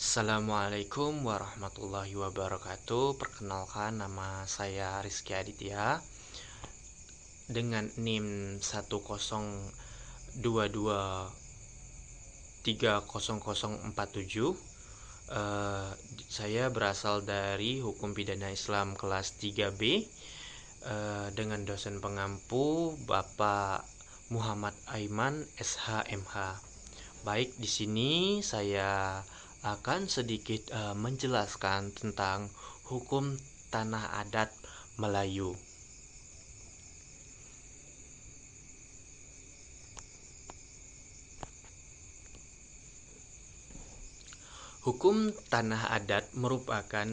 Assalamualaikum warahmatullahi wabarakatuh. Perkenalkan, nama saya Rizky Aditya dengan NIM 102230047. Saya berasal dari Hukum Pidana Islam kelas 3B dengan dosen pengampu Bapak Muhammad Aiman SHMH. Baik, di sini saya akan sedikit menjelaskan tentang hukum tanah adat Melayu. Hukum tanah adat merupakan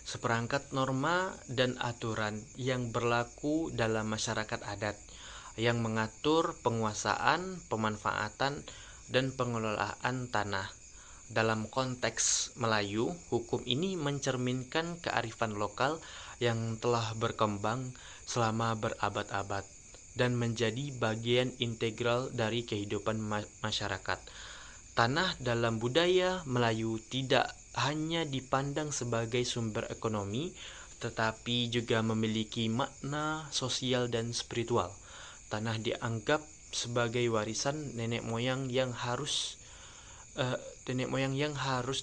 seperangkat norma dan aturan yang berlaku dalam masyarakat adat yang mengatur penguasaan, pemanfaatan, dan pengelolaan tanah. Dalam konteks Melayu, hukum ini mencerminkan kearifan lokal yang telah berkembang selama berabad-abad dan menjadi bagian integral dari kehidupan masyarakat. Tanah dalam budaya Melayu tidak hanya dipandang sebagai sumber ekonomi, tetapi juga memiliki makna sosial dan spiritual. Tanah dianggap sebagai warisan nenek moyang yang harus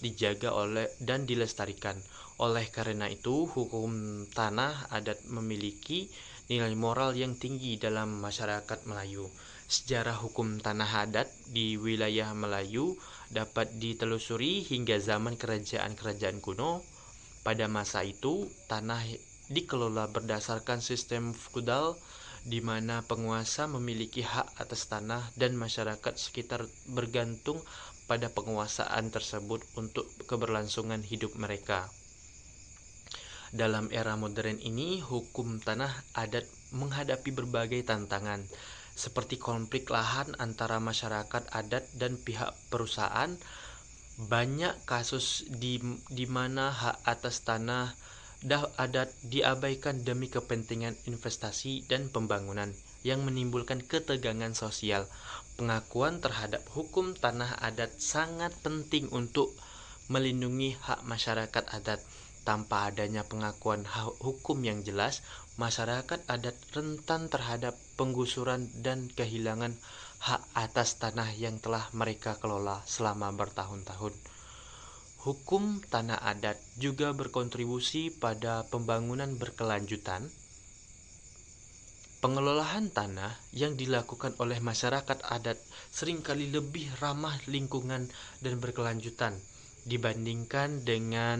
dijaga dan dilestarikan. Oleh karena itu, hukum tanah adat memiliki nilai moral yang tinggi dalam masyarakat Melayu. Sejarah hukum tanah adat di wilayah Melayu dapat ditelusuri hingga zaman kerajaan-kerajaan kuno. Pada masa itu, tanah dikelola berdasarkan sistem feudal di mana penguasa memiliki hak atas tanah dan masyarakat sekitar bergantung pada penguasaan tersebut untuk keberlangsungan hidup mereka. Dalam era modern ini, hukum tanah adat menghadapi berbagai tantangan, seperti konflik lahan antara masyarakat adat dan pihak perusahaan. Banyak kasus di mana hak atas tanah adat diabaikan demi kepentingan investasi dan pembangunan yang menimbulkan ketegangan sosial. Pengakuan terhadap hukum tanah adat sangat penting untuk melindungi hak masyarakat adat. Tanpa adanya pengakuan hukum yang jelas, masyarakat adat rentan terhadap penggusuran dan kehilangan hak atas tanah yang telah mereka kelola selama bertahun-tahun. Hukum tanah adat juga berkontribusi pada pembangunan berkelanjutan. Pengelolaan tanah yang dilakukan oleh masyarakat adat seringkali lebih ramah lingkungan dan berkelanjutan dibandingkan dengan